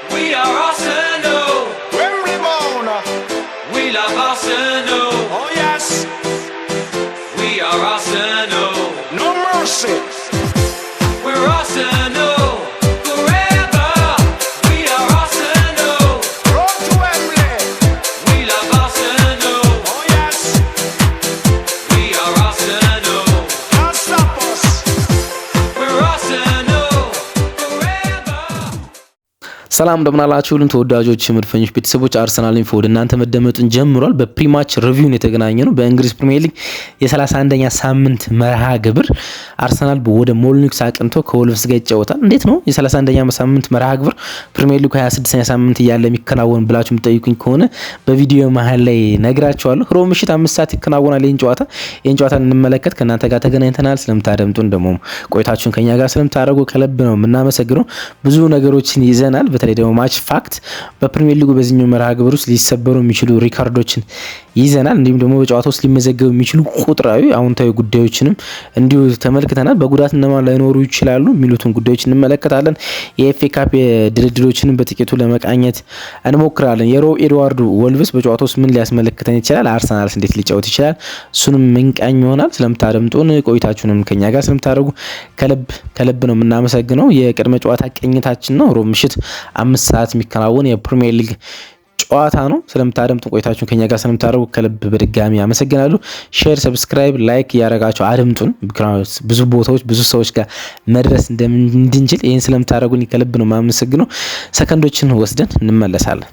We are Arsenal. Wembley bound. We love Arsenal. Oh yes. We are Arsenal. No mercy. We're Arsenal. Forever. We are Arsenal. Road to Wembley. We love Arsenal. Oh yes. We are Arsenal. Can't stop us. We're Arsenal. Forever. ሰላም እንደምናላችሁልን ተወዳጆች መድፈኞች ቤተሰቦች አርሰናል ኢንፎ ወደ እናንተ መደመጡን ጀምሯል። በፕሪማች ሪቪውን የተገናኘ ነው። በእንግሊዝ ፕሪሚየር ሊግ የ31ኛ ሳምንት መርሃ ግብር አርሰናል ወደ ሞሊኒክስ አቅንቶ ከወልቭስ ጋር ይጫወታል። እንዴት ነው የ31ኛ ሳምንት መርሃ ግብር ፕሪሚየር ሊግ 26ኛ ሳምንት እያለ የሚከናወን ብላችሁ የምትጠይቁኝ ከሆነ በቪዲዮ መሀል ላይ ነግራችኋለሁ። ሮብ ምሽት 5 ሰዓት ይከናወናል። ይህን ጨዋታ እንመለከት ከእናንተ ጋር ተገናኝተናል። ስለምታደምጡን ደግሞ ቆይታችሁን ከኛ ጋር ስለምታደርጉ ከልብ ነው የምናመሰግነው። ብዙ ነገሮችን ይዘናል። በተለይ ደግሞ ማች ፋክት በፕሪሚየር ሊጉ በዚህኛው መርሃ ግብር ውስጥ ሊሰበሩ የሚችሉ ሪካርዶችን ይዘናል። እንዲሁም ደግሞ በጨዋታ ውስጥ ሊመዘገቡ የሚችሉ ቁጥራዊ አዎንታዊ ጉዳዮችንም እንዲሁ ተመልክተናል። በጉዳት እነማን ላይኖሩ ይችላሉ የሚሉትን ጉዳዮች እንመለከታለን። የኤፍኤ ካፕ ድርድሮችንም በጥቂቱ ለመቃኘት እንሞክራለን። የሮብ ኤድዋርድ ወልቭስ በጨዋታ ውስጥ ምን ሊያስመለክተን ይችላል? አርሰናልስ እንዴት ሊጫወት ይችላል? እሱንም ምንቃኝ ይሆናል። ስለምታደምጡን ቆይታችሁንም ከኛ ጋር ስለምታደርጉ ከልብ ነው የምናመሰግነው። የቅድመ ጨዋታ ቅኝታችን ነው። ሮብ ምሽት 5 ሰዓት የሚከናወን የፕሪሚየር ሊግ ጨዋታ ነው። ስለምታደምጡ ቆይታችሁን ከኛ ጋር ስለምታደርጉ ከልብ በድጋሚ አመሰግናለሁ። ሼር፣ ሰብስክራይብ፣ ላይክ እያደረጋችሁ አድምጡን። ብዙ ቦታዎች ብዙ ሰዎች ጋር መድረስ እንድንችል ይህን ስለምታደርጉን ከልብ ነው የማመሰግነው። ሰከንዶችን ወስደን እንመለሳለን።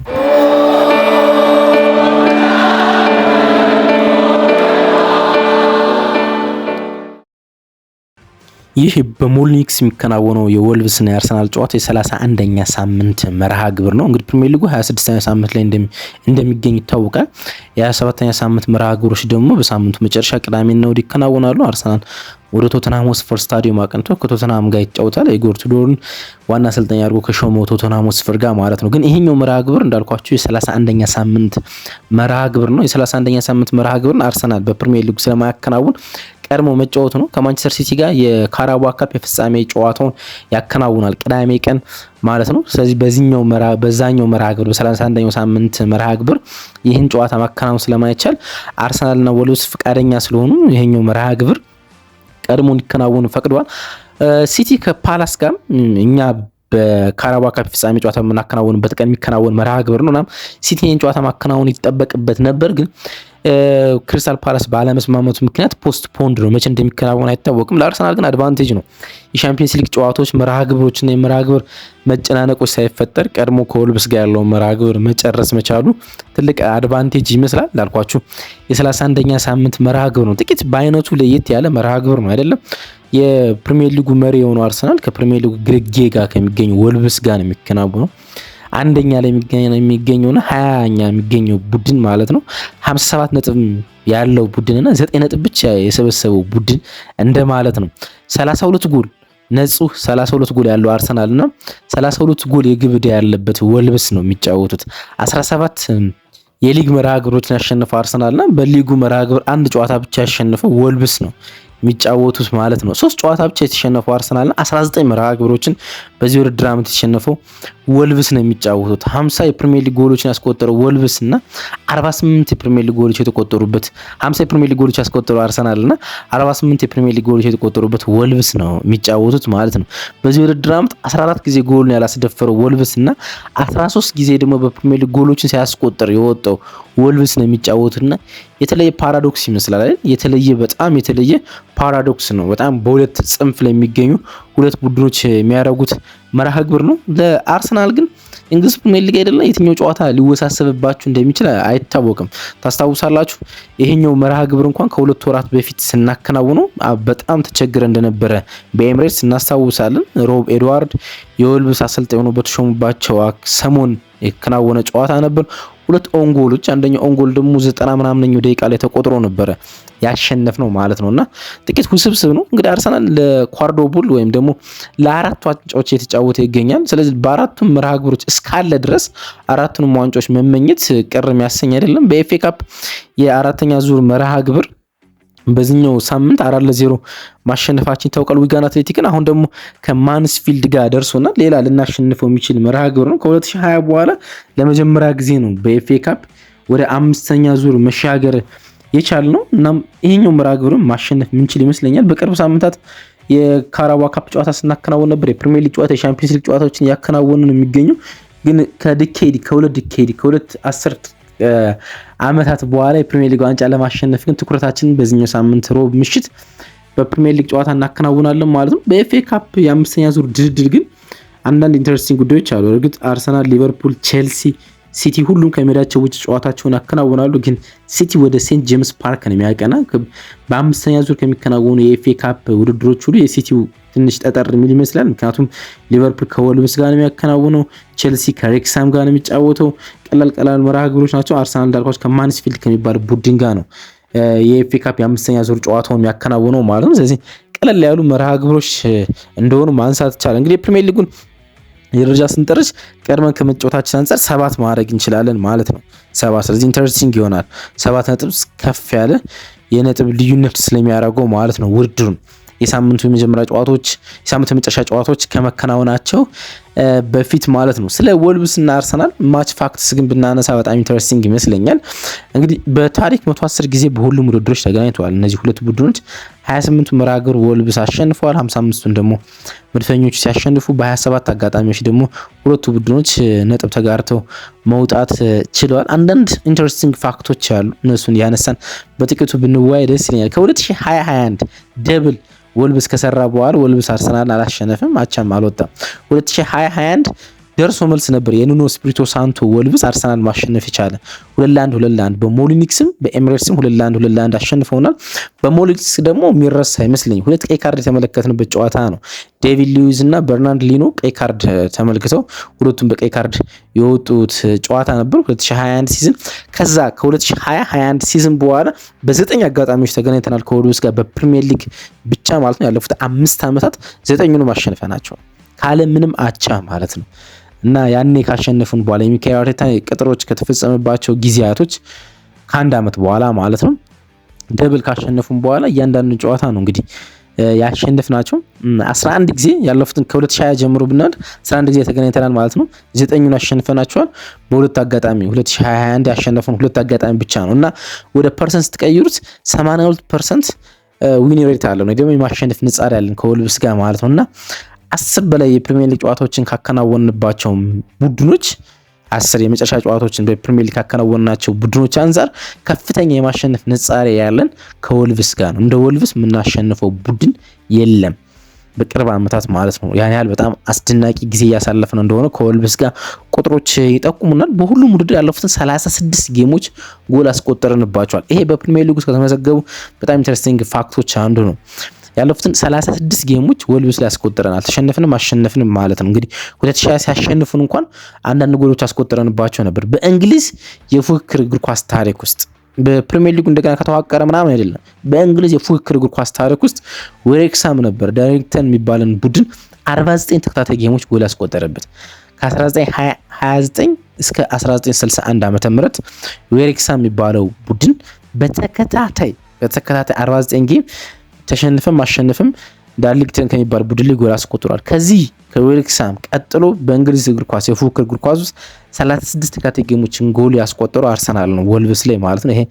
ይህ በሞሊኒክስ የሚከናወነው የወልቭስና የአርሰናል ጨዋታ የ31ኛ ሳምንት መርሃ ግብር ነው። እንግዲህ ፕሪሚየር ሊጉ 26ኛ ሳምንት ላይ እንደሚገኝ ይታወቃል። የ27ኛ ሳምንት መርሃ ግብሮች ደግሞ በሳምንቱ መጨረሻ ቅዳሜና እሁድ ይከናወናሉ። አርሰናል ወደ ቶተንሃም ሆትስፐር ስታዲየም አቅንቶ ከቶተንሃም ጋር ይጫወታል። ኢጎር ቱዶርን ዋና አሰልጣኝ አድርጎ ከሾመው ቶተንሃም ሆትስፐር ጋር ማለት ነው። ግን ይሄኛው መርሃ ግብር እንዳልኳችሁ የ31ኛ ሳምንት መርሃ ግብር ነው። የ31ኛ ሳምንት መርሃ ግብርን አርሰናል በፕሪሚየር ሊጉ ስለማያከናውን ቀድሞ መጫወቱ ነው። ከማንቸስተር ሲቲ ጋር የካራባኦ ካፕ የፍጻሜ ጨዋታውን ያከናውናል ቅዳሜ ቀን ማለት ነው። ስለዚህ በዛኛው መርሃ ግብር በ31ኛው ሳምንት መርሃ ግብር ይህን ጨዋታ ማከናወን ስለማይቻል አርሰናልና ወልቭስ ፈቃደኛ ስለሆኑ ይሄኛው መርሃ ግብር ቀድሞ እንዲከናወኑ ፈቅደዋል። ሲቲ ከፓላስ ጋር እኛ በካራባኦ ካፕ ፍጻሜ ጨዋታ የምናከናውንበት ቀን የሚከናወን መርሃ ግብር ነው። ሲቲ ይህን ጨዋታ ማከናወን ይጠበቅበት ነበር ግን ክሪስታል ፓላስ ባለመስማማቱ ምክንያት ፖስት ፖንድ ነው። መቼ እንደሚከናወን አይታወቅም። ለአርሰናል ግን አድቫንቴጅ ነው። የሻምፒየንስ ሊግ ጨዋታዎች መርሃ ግብሮችና የመርሃ ግብር መጨናነቆች ሳይፈጠር ቀድሞ ከወልቭስ ጋር ያለው መርሃ ግብር መጨረስ መቻሉ ትልቅ አድቫንቴጅ ይመስላል። እንዳልኳችሁ የ31ኛ ሳምንት መርሃ ግብር ነው። ጥቂት በአይነቱ ለየት ያለ መርሃ ግብር ነው አይደለም። የፕሪሚየር ሊጉ መሪ የሆነው አርሰናል ከፕሪሚየር ሊጉ ግርጌ ጋር ከሚገኙ ወልቭስ ጋር ነው የሚከናወነው። አንደኛ ላይ የሚገኘውና 20ኛ የሚገኘው ቡድን ማለት ነው 57 ነጥብ ያለው ቡድንና 9 ነጥብ ብቻ የሰበሰበው ቡድን እንደማለት ነው። 32 ጎል ነጹህ 32 ጎል ያለው አርሰናልና 32 ጎል የግብ ዕዳ ያለበት ወልቭስ ነው የሚጫወቱት። 17 የሊግ መርሃ ግብሮችን ያሸነፈው አርሰናልና በሊጉ መርሃ ግብር አንድ ጨዋታ ብቻ ያሸነፈው ወልቭስ ነው የሚጫወቱት ማለት ነው። 3 ጨዋታ ብቻ የተሸነፈው አርሰናልና 19 መርሃ ግብሮችን በዚህ ውድድር ዓመት የተሸነፈው ወልቭስ ነው የሚጫወቱት። 50 የፕሪሚየር ሊግ ጎሎችን ያስቆጠረው ወልቭስ እና 48 የፕሪሚየር ሊግ ጎሎች የተቆጠሩበት 50 የፕሪሚየር ሊግ ጎሎች ያስቆጠረው አርሰናል እና 48 የፕሪሚየር ሊግ ጎሎች የተቆጠሩበት ወልቭስ ነው የሚጫወቱት ማለት ነው። በዚህ ውድድር ዓመት 14 ጊዜ ጎልን ያላስደፈረው ወልቭስ እና 13 ጊዜ ደግሞ በፕሪሚየር ሊግ ጎሎችን ሲያስቆጥር የወጣው ወልቭስ ነው የሚጫወቱትና የተለየ ፓራዶክስ ይመስላል አይደል? በጣም የተለየ ፓራዶክስ ነው። በጣም በሁለት ጽንፍ ላይ የሚገኙ ሁለት ቡድኖች የሚያደርጉት መርሃ ግብር ነው። ለአርሰናል ግን እንግሊዝ ፕሪሚየር ሊግ አይደለም የትኛው ጨዋታ ሊወሳሰብባችሁ እንደሚችል አይታወቅም። ታስታውሳላችሁ ይሄኛው መርሃ ግብር እንኳን ከሁለት ወራት በፊት ስናከናውነው በጣም ተቸግረ እንደነበረ በኤምሬትስ እናስታውሳለን። ሮብ ኤድዋርድ የወልቭስ አሰልጣኝ ሆኖ በተሾሙባቸው ሰሞን የከናወነ ጨዋታ ነበር። ሁለት ኦንጎሎች አንደኛው ኦንጎል ደግሞ 90 ምናምንኛው ደቂቃ ላይ ተቆጥሮ ነበር ያሸነፍ ነው ማለት ነውና ጥቂት ውስብስብ ነው። እንግዲህ አርሰናል ለኳርዶቡል ወይም ደግሞ ለአራት ዋንጫዎች የተጫወተ ይገኛል። ስለዚህ በአራቱም መርሃ ግብሮች እስካለ ድረስ አራቱንም ዋንጫዎች መመኘት ቅር የሚያሰኝ አይደለም። በኤፍኤ ካፕ የአራተኛ ዙር መርሃ ግብር በዚህኛው ሳምንት 4-0 ማሸነፋችን ይታወቃል ዊጋን አትሌቲክን። አሁን ደግሞ ከማንስፊልድ ጋር ደርሶናል። ሌላ ልናሸንፈው የሚችል መርሃ ግብር ነው። ከ2020 በኋላ ለመጀመሪያ ጊዜ ነው በኤፍኤ ካፕ ወደ 5ኛ ዙር መሻገር የቻል ነው። እናም ይሄኛው መርሃ ግብርን ማሸነፍ የምንችል ይመስለኛል። በቅርብ ሳምንታት የካራባ ካፕ ጨዋታ ስናከናወን ነበር። የፕሪሚየር ሊግ ጨዋታ፣ የሻምፒዮንስ ሊግ ጨዋታዎችን እያከናወኑ ነው የሚገኙ ግን ከሁለት አስርት ዓመታት በኋላ የፕሪሚየር ሊግ ዋንጫ ለማሸነፍ ግን ትኩረታችንን በዚህኛው ሳምንት ሮብ ምሽት በፕሪሚየር ሊግ ጨዋታ እናከናውናለን ማለት ነው። በኤፍኤ ካፕ የ5ኛ ዙር ድልድል ግን አንዳንድ ኢንተረስቲንግ ጉዳዮች አሉ። እርግጥ አርሰናል፣ ሊቨርፑል፣ ቼልሲ፣ ሲቲ ሁሉም ከሜዳቸው ውጭ ጨዋታቸውን ያከናውናሉ። ግን ሲቲ ወደ ሴንት ጄምስ ፓርክ ነው የሚያቀና። በ5ኛ ዙር ከሚከናወኑ የኤፍኤ ካፕ ውድድሮች ሁሉ የሲቲው ትንሽ ጠጠር የሚል ይመስላል። ምክንያቱም ሊቨርፑል ከወልቭስ ጋር ነው የሚያከናውነው፣ ቼልሲ ከሬክሳም ጋር ነው የሚጫወተው። ቀላል መርሃ ግብሮች ናቸው። አርሰናል እንዳልኳቸው ከማንስፊልድ ከሚባል ቡድን ጋር ነው የኤፍኤ ካፕ የ5ኛ ዙር ጨዋታውን የሚያከናውነው ማለት ነው። ስለዚህ ቀለል ያሉ መርሃ ግብሮች እንደሆኑ ማንሳት ይቻላል። እንግዲህ የፕሪሚየር ሊጉን የደረጃ ስንጠርስ ቀድመን ከመጫወታችን አንጻር 7 ማድረግ እንችላለን ማለት ነው። 7 ስለዚህ ኢንተረስቲንግ ይሆናል። 7 ነጥብ ከፍ ያለ የነጥብ ልዩነት ስለሚያደርገው ማለት ነው ውድድሩን የሳምንቱ የመጀመሪያ ጨዋታዎች የሳምንቱ የመጨረሻ ጨዋታዎች ከመከናወናቸው በፊት ማለት ነው። ስለ ወልቭስ እና አርሰናል ማች ፋክትስ ግን ብናነሳ በጣም ኢንተረስቲንግ ይመስለኛል። እንግዲህ በታሪክ 110 ጊዜ በሁሉም ውድድሮች ተገናኝተዋል። እነዚህ ሁለት ቡድኖች 28ቱ መርሃ ግብር ወልቭስ አሸንፈዋል። 55ቱን ደግሞ መድፈኞቹ ሲያሸንፉ በ27 አጋጣሚዎች ደግሞ ሁለቱ ቡድኖች ነጥብ ተጋርተው መውጣት ችለዋል። አንዳንድ ኢንተረስቲንግ ፋክቶች አሉ። እነሱን ያነሳን በጥቂቱ ብንወያይ ደስ ይለኛል። ከ2021 ደብል ወልቭስ ከሰራ በኋላ ወልቭስ አርሰናል አላሸነፈም፣ አቻም አልወጣም። 2021 ደርሶ መልስ ነበር የኑኖ ስፒሪቶ ሳንቶ ወልቭስ አርሰናል ማሸነፍ የቻለ 2-1 በሞሊኒክስም በኤሚሬትስም 2-1 አሸንፈውናል። በሞሊኒክስ ደግሞ የሚረሳ አይመስለኝም 2 ቀይ ካርድ የተመለከትንበት ጨዋታ ነው። ዴቪድ ሉዊዝ እና በርናርድ ሊኖ ቀይ ካርድ ተመልክተው ሁለቱም በቀይ ካርድ የወጡት ጨዋታ ነበር 2021 ሲዝን። ከዛ ከ2021 ሲዝን በኋላ በ9 አጋጣሚዎች ተገናኝተናል ከወልቭስ ጋር በፕሪሚየር ሊግ ብቻ ማለት ነው። ያለፉት 5 ዓመታት 9ኙንም አሸንፈናቸው ካለ ምንም አቻ ማለት ነው። እና ያኔ ካሸነፉን በኋላ የሚካኤል አርቴታ ቅጥሮች ከተፈጸመባቸው ጊዜያቶች ከ1 ዓመት በኋላ ማለት ነው ደብል ካሸነፉን በኋላ እያንዳንዱ ጨዋታ ነው እንግዲህ ያሸነፍናቸው 11 ጊዜ ያለፉትን ከ2020 ጀምሮ ብናል 11 ጊዜ ተገናኝተናል ማለት ነው። 9ኙን አሸንፈናቸዋል። በሁለት አጋጣሚ 2021 ያሸነፉን ሁለት አጋጣሚ ብቻ ነው እና ወደ ፐርሰንት ስትቀይሩት 82% ዊን ሬት አለው ነው ደግሞ የማሸነፍ ንጻር ያለን ከወልቭስ ጋር ማለት ነውና 10 በላይ የፕሪሚየር ሊግ ጨዋታዎችን ካከናወንባቸው ቡድኖች 10 የመጨረሻ ጨዋታዎችን በፕሪሚየር ሊግ ካከናወንናቸው ቡድኖች አንፃር ከፍተኛ የማሸነፍ ንጻሬ ያለን ከወልቭስ ጋር ነው። እንደ ወልቭስ የምናሸንፈው ቡድን የለም በቅርብ ዓመታት ማለት ነው። ያን ያህል በጣም አስደናቂ ጊዜ እያሳለፍን እንደሆነ ከወልቭስ ጋር ቁጥሮች ይጠቁሙናል። በሁሉም ውድድር ያለፉትን 36 ጌሞች ጎል አስቆጠርንባቸዋል። ይሄ በፕሪሚየር ሊግ ውስጥ ከተመዘገቡ በጣም ኢንተረስቲንግ ፋክቶች አንዱ ነው። ያለፉትን 36 ጌሞች ወልቭስ ላይ አስቆጠረናል። ተሸነፍንም አሸነፍንም ማለት ነው። እንግዲህ 2020 ሲያሸንፉን እንኳን አንዳንድ ጎሎች አስቆጠረንባቸው ነበር። በእንግሊዝ የፉክክር እግር ኳስ ታሪክ ውስጥ በፕሪሚየር ሊጉ እንደገና ከተዋቀረ ምናምን አይደለም። በእንግሊዝ የፉክክር እግር ኳስ ታሪክ ውስጥ ዌሬክሳም ነበር ዳይሬክተን የሚባልን ቡድን 49 ተከታታይ ጌሞች ጎል ያስቆጠረበት ከ1929 እስከ 1961 ዓመተ ምህረት ዌሬክሳም የሚባለው ቡድን በተከታታይ 49 ጌም ተሸንፈም ማሸነፍም ዳርሊንግተን ከሚባል ቡድን ላይ ጎል አስቆጥሯል። ከዚህ ከዌሬክሳም ቀጥሎ በእንግሊዝ እግር ኳስ የፉክክር እግር ኳስ ውስጥ 36 ተከታታይ ጌሞችን ጎል ያስቆጠረው አርሰናል ነው ወልቭስ ላይ ማለት ነው። ይሄ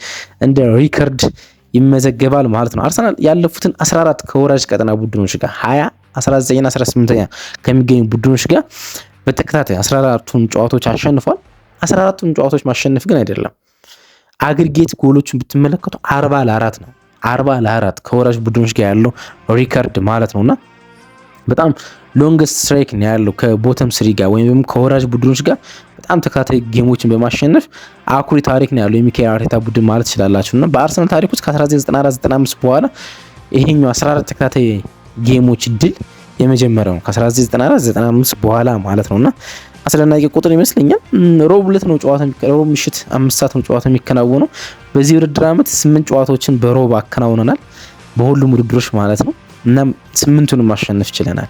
እንደ ሪከርድ ይመዘገባል ማለት ነው። አርሰናል ያለፉትን 14 ከወራጅ ቀጠና ቡድኖች ጋር 20 19 እና 18ኛ ከሚገኙ ቡድኖች ጋር በተከታታይ 14ቱን ጨዋታዎች አሸንፏል። 14ቱን ጨዋታዎች ማሸነፍ ግን አይደለም። አግሪጌት ጎሎችን ብትመለከቱ 40-4 ነው። 40-4 ከወራጅ ቡድኖች ጋር ያለው ሪከርድ ማለት ነውና በጣም ሎንግስት ስትራይክ ነው ያለው ከቦተም ስሪ ጋር ወይም ከወራጅ ቡድኖች ጋር በጣም ተከታታይ ጌሞችን በማሸነፍ አኩሪ ታሪክ ነው ያለው የሚካኤል አርቴታ ቡድን ማለት ይችላላችሁና በአርሰናል ታሪክ ውስጥ ከ1994-95 በኋላ ይሄኛው 14 ተከታታይ ጌሞች ድል የመጀመሪያው ነው። ከ1994-95 በኋላ ማለት ነውና አስደናቂ ቁጥር ይመስለኛል። ሮብ ዕለት ነው ጨዋታ ሮብ ምሽት 5 ሰዓት ነው ጨዋታ የሚከናወነው። በዚህ ውድድር ዓመት 8 ጨዋታዎችን በሮብ አከናውነናል በሁሉም ውድድሮች ማለት ነው እና 8ቱንም ማሸነፍ ችለናል።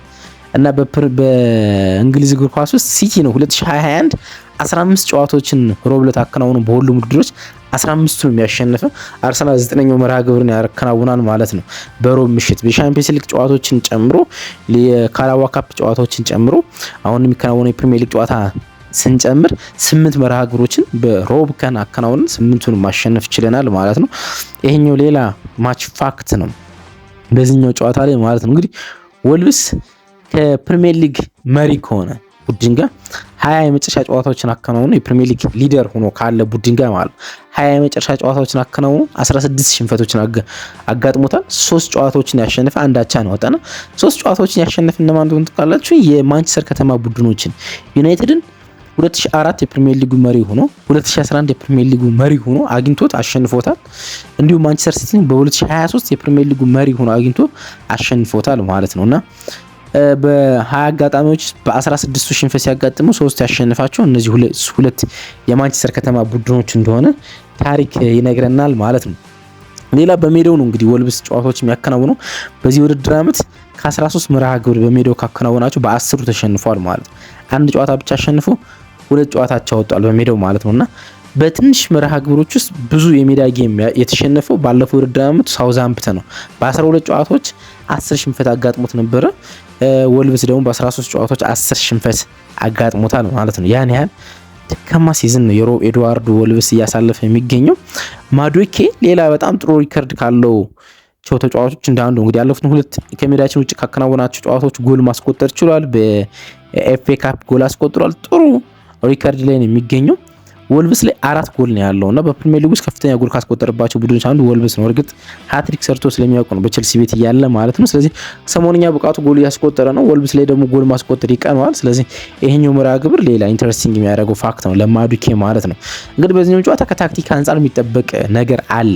እና በእንግሊዝ እግር ኳስ ውስጥ ሲቲ ነው 2021 15 ጨዋታዎችን ሮብ ዕለት አከናውነው በሁሉም ውድድሮች 15ቱን የሚያሸንፈ አርሰናል 9ኛው መርሃ ግብርን ያከናውናል ማለት ነው። በሮብ ምሽት በሻምፒየንስ ሊግ ጨዋታዎችን ጨምሮ የካራባ ካፕ ጨዋታዎችን ጨምሮ አሁን የሚከናወነው የፕሪሚየር ሊግ ጨዋታ ስንጨምር 8 መርሃ ግብሮችን በሮብ ቀን አከናውነን 8ቱን ማሸነፍ ችለናል ማለት ነው። ይሄኛው ሌላ ማች ፋክት ነው በዚህኛው ጨዋታ ላይ ማለት ነው። እንግዲህ ወልቭስ ከፕሪሚየር ሊግ መሪ ከሆነ ቡድን ጋር 20 የመጨረሻ ጨዋታዎችን አከናውኖ የፕሪሚየር ሊግ ሊደር ሆኖ ካለ ቡድን ጋር ማለት 20 የመጨረሻ ጨዋታዎችን አከናውኖ 16 ሽንፈቶችን አጋጥሞታል። 3 ጨዋታዎችን ያሸነፈ አንድ አቻ ነው ወጣና 3 ጨዋታዎችን ያሸነፈ እነማን እንደሆኑ ታውቃላችሁ? የማንቸስተር ከተማ ቡድኖችን ዩናይትድን 2004 የፕሪሚየር ሊጉ መሪ ሆኖ 2011 የፕሪሚየር ሊጉ መሪ ሆኖ አግኝቶት አሸንፎታል። እንዲሁም ማንቸስተር ሲቲን በ2023 የፕሪሚየር ሊጉ መሪ ሆኖ አግኝቶ አሸንፎታል ማለት ነውና በ20 አጋጣሚዎች በ16ቱ ሽንፈት ሲያጋጥሙ 3 ያሸንፋቸው እነዚህ ሁለት የማንቸስተር ከተማ ቡድኖች እንደሆነ ታሪክ ይነግረናል ማለት ነው። ሌላ በሜዳው ነው እንግዲህ ወልቭስ ጨዋታዎች የሚያከናውነው በዚህ ውድድር ዓመት ከ13 መርሃ ግብር በሜዳው ካከናወናቸው በ10ቱ ተሸንፏል ማለት ነው። አንድ ጨዋታ ብቻ አሸንፎ 2 ጨዋታቸው ወጥቷል በሜዳው ማለት ነውና በትንሽ መርሃ ግብሮች ውስጥ ብዙ የሜዳ ጌም የተሸነፈው ባለፈው ውድድር ዓመት ሳውዝሃምፕተን ነው። በ12 ጨዋታዎች 10 ሽንፈት አጋጥሞት ነበረ። ወልቭስ ደግሞ በ13 ጨዋታዎች 10 ሽንፈት አጋጥሞታል ማለት ነው። ያን ያህል ደካማ ሲዝን ነው የሮብ ኤድዋርድ ወልቭስ እያሳለፈ የሚገኘው። ማዱኬ ሌላ በጣም ጥሩ ሪከርድ ካለው ተጫዋቾች እንዳንዱ እንግዲህ ያለፉትን 2 ከሜዳችን ውጭ ካከናወናቸው ጨዋታዎች ጎል ማስቆጠር ችሏል። በኤፍኤ ካፕ ጎል አስቆጥሯል። ጥሩ ሪከርድ ላይ ነው የሚገኘው። ወልቭስ ላይ 4 ጎል ነው ያለውና በፕሪሚየር ሊግ ውስጥ ከፍተኛ ጎል ካስቆጠረባቸው ቡድኖች አንዱ ወልቭስ ነው። እርግጥ ሃትሪክ ሰርቶ ስለሚያውቁ ነው በቼልሲ ቤት እያለ ማለት ነው። ስለዚህ ሰሞንኛ ብቃቱ ጎል ያስቆጠረ ነው። ወልቭስ ላይ ደግሞ ጎል ማስቆጠር ይቀነዋል። ስለዚህ ይሄኛው መርሃ ግብር ሌላ ኢንተረስቲንግ የሚያደርገው ፋክት ነው ለማዱኬ ማለት ነው። እንግዲህ በዚህኛው ጨዋታ ከታክቲክ አንጻር የሚጠበቅ ነገር አለ፣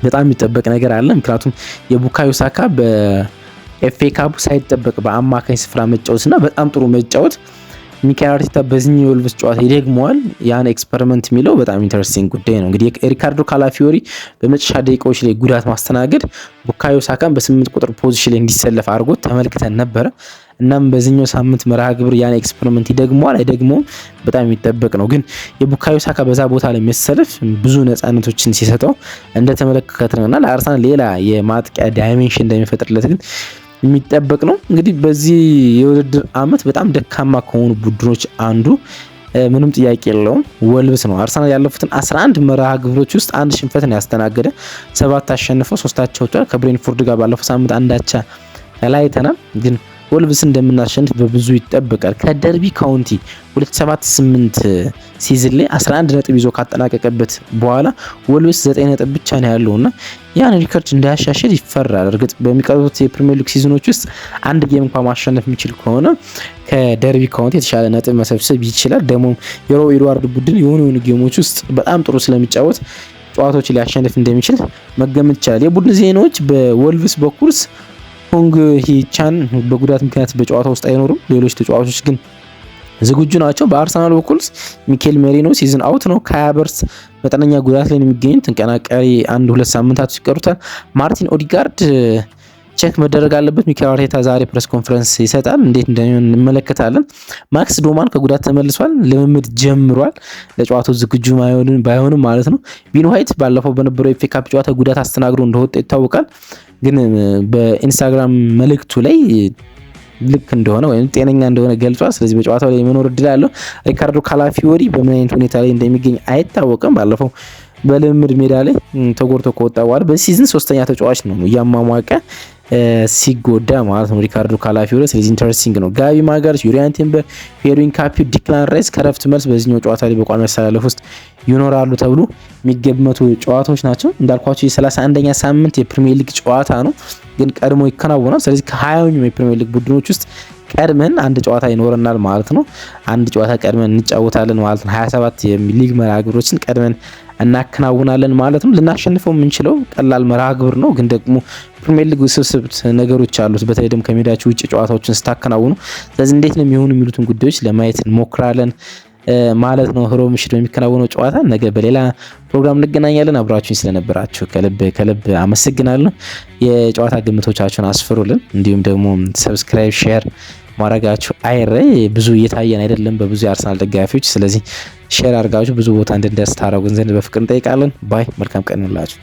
በጣም የሚጠበቅ ነገር አለ። ምክንያቱም የቡካዮ ሳካ በኤፍኤ ካፕ ሳይጠበቅ በአማካኝ ስፍራ መጫወትና በጣም ጥሩ መጫወት ሚካኤል አርቴታ በዚህኛው የወልቭስ ጨዋታ ይደግመዋል። ያን ኤክስፐሪመንት የሚለው በጣም ኢንተረስቲንግ ጉዳይ ነው። እንግዲህ ሪካርዶ ካላፊዮሪ በመጨረሻ ደቂቃዎች ላይ ጉዳት ማስተናገድ ቡካዮ ሳካን በ8 ቁጥር ፖዚሽን ላይ እንዲሰለፍ አድርጎት ተመልክተን ነበረ። እናም በዚህኛው ሳምንት መርሃ ግብር ያን ኤክስፐሪመንት ይደግመዋል አይደግመውም በጣም የሚጠበቅ ነው። ግን የቡካዮ ሳካ በዛ ቦታ ላይ መሰለፍ ብዙ ነፃነቶችን ሲሰጠው እንደተመለከትነውና ለአርሰናል ሌላ የማጥቂያ ዳይሜንሽን እንደሚፈጥርለት ግን የሚጠበቅ ነው። እንግዲህ በዚህ የውድድር ዓመት በጣም ደካማ ከሆኑ ቡድኖች አንዱ ምንም ጥያቄ የለውም ወልቭስ ነው። አርሰናል ያለፉትን 11 መርሃ ግብሮች ውስጥ አንድ ሽንፈትን ያስተናገደ 7 አሸንፈው 3 አቻ ወጥቷል። ከብሬንፎርድ ጋር ባለፈው ሳምንት አንድ አቻ ተለያይተናል። ግን ወልቭስ እንደምናሸንፍ በብዙ ይጠበቃል። ከደርቢ ካውንቲ 2007-8 ሲዝን ላይ 11 ነጥብ ይዞ ካጠናቀቀበት በኋላ ወልቭስ 9 ነጥብ ብቻ ነው ያለውና ያን ሪከርድ እንዳያሻሽል ይፈራል። እርግጥ በሚቀጥሉት የፕሪሚየር ሊግ ሲዝኖች ውስጥ አንድ ጌም እንኳን ማሸነፍ የሚችል ከሆነ ከደርቢ ካውንቲ የተሻለ ነጥብ መሰብሰብ ይችላል። ደግሞ የሮብ ኤድዋርድ ቡድን የሆኑ ጌሞች ውስጥ በጣም ጥሩ ስለሚጫወት ጨዋታዎች ሊያሸንፍ እንደሚችል መገመት ይቻላል። የቡድን ዜናዎች በወልቭስ በኩልስ ሆንግ ሂቻን በጉዳት ምክንያት በጨዋታ ውስጥ አይኖሩም። ሌሎች ተጫዋቾች ግን ዝግጁ ናቸው። በአርሰናል በኩል ሚኬል ሜሪኖ ሲዝን አውት ነው። ካይ ሃቨርትዝ መጠነኛ ጉዳት ላይ ነው የሚገኙት። ቀሪ 1-2 ሳምንታት ይቀሩታል። ማርቲን ኦዲጋርድ ቼክ መደረግ አለበት። ሚኬል አርቴታ ዛሬ ፕሬስ ኮንፈረንስ ይሰጣል። እንዴት እንደሚሆን እንመለከታለን። ማክስ ዶማን ከጉዳት ተመልሷል፣ ልምምድ ጀምሯል። ለጨዋታው ዝግጁ ባይሆንም ማለት ነው። ቢን ዋይት ባለፈው በነበረው የኤፍኤ ካፕ ጨዋታ ጉዳት አስተናግዶ እንደወጣ ይታወቃል። ግን በኢንስታግራም መልእክቱ ላይ ልክ እንደሆነ ወይም ጤነኛ እንደሆነ ገልጿል። ስለዚህ በጨዋታው ላይ የመኖር እድል አለው። ሪካርዶ ካላፊዮሪ በምን አይነት ሁኔታ ላይ እንደሚገኝ አይታወቅም። ባለፈው በልምምድ ሜዳ ላይ ተጎድቶ ከወጣ በኋላ በዚህ ሲዝን 3ኛ ተጫዋች ነው እያሟሟቀ ሲጎዳ ማለት ነው ሪካርዶ ካላፊዮሪ። ስለዚህ ኢንተረስቲንግ ነው። ጋቢ ማጋርስ፣ ዩሪያን ቲምበር፣ ፌሪን ካፒ፣ ዲክላን ራይስ ከረፍት መልስ በዚህኛው ጨዋታ ላይ በቋሚ አሰላለፍ ውስጥ ይኖራሉ ተብሎ የሚገመቱ ጨዋታዎች ናቸው። እንዳልኳቸው የ31ኛ ሳምንት የፕሪሚየር ሊግ ጨዋታ ነው፣ ግን ቀድሞ ይከናወናል። ስለዚህ ከ20ኛው የፕሪሚየር ሊግ ቡድኖች ውስጥ ቀድመን አንድ ጨዋታ ይኖረናል ማለት ነው። አንድ ጨዋታ ቀድመን እንጫወታለን ማለት ነው። 27 የሊግ መርሃ ግብሮችን ቀድመን እናከናውናለን ማለት ነው። ልናሸንፈው የምንችለው ቀላል መርሃ ግብር ነው፣ ግን ደግሞ ፕሪሚየር ሊግ ውስብስብ ነገሮች አሉት። በተለይ ደግሞ ከሜዳቸው ውጭ ጨዋታዎችን ስታከናውኑ፣ ስለዚህ እንዴት ነው የሚሆኑ የሚሉትን ጉዳዮች ለማየት እንሞክራለን ማለት ነው። ሮብ ምሽት በሚከናወነው ጨዋታ ነገ በሌላ ፕሮግራም እንገናኛለን። አብራችሁኝ ስለነበራችሁ ከልብ አመሰግናለሁ። የጨዋታ ግምቶቻችሁን አስፍሩልን። እንዲሁም ደግሞ ሰብስክራይብ፣ ሼር ማድረጋችሁ አይረ ብዙ እየታየን አይደለም በብዙ የአርሰናል ደጋፊዎች። ስለዚህ ሼር አድርጋችሁ ብዙ ቦታ እንድንደርስ ታደርጉን ዘንድ በፍቅር እንጠይቃለን። ባይ መልካም ቀን ይሁንላችሁ።